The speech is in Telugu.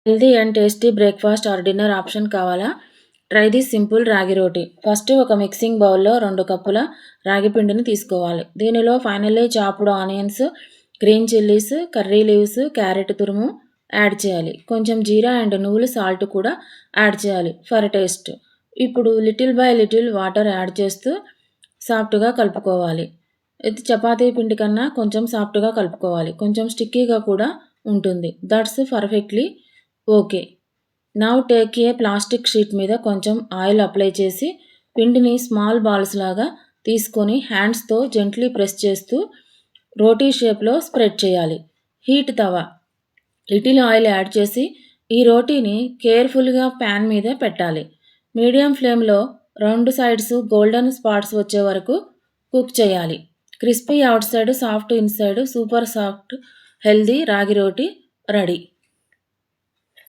Healthy and tasty breakfast are dinner option కావాలా? ట్రై దిస్ సింపుల్ రాగి రోటీ. ఫస్ట్ ఒక మిక్సింగ్ బౌల్‌లో 2 కప్పుల రాగి పిండిని తీసుకోవాలి. దీనిలో finally chopped onions, green chillies, curry leaves, carrot తురుము యాడ్ చేయాలి. కొంచెం జీరా అండ్ నువ్వుల సాల్ట్ కూడా యాడ్ చేయాలి ఫర్ టేస్ట్. ఇప్పుడు little by little water add చేస్తూ సాఫ్ట్‌గా కలుపుకోవాలి. ఇది చపాతీ పిండి కన్నా కొంచెం సాఫ్ట్‌గా కలుపుకోవాలి. కొంచెం స్టిక్కీగా కూడా ఉంటుంది. That's perfectly okay. Now take a plastic sheet మీద కొంచెం ఆయిల్ అప్లై చేసి పిండిని స్మాల్ బాల్స్ లాగా తీసుకొని హ్యాండ్స్తో జెంట్లీ ప్రెస్ చేస్తూ రోటీ షేప్లో స్ప్రెడ్ చేయాలి. హీట్ తవా. లిటిల్ ఆయిల్ యాడ్ చేసి ఈ రోటీని కేర్ఫుల్గా ప్యాన్ మీద పెట్టాలి. మీడియం ఫ్లేమ్లో 2 సైడ్స్ గోల్డెన్ స్పాట్స్ వచ్చే వరకు కుక్ చేయాలి. Crispy out side, soft inside, super soft healthy రాగి రోటీ రెడీ.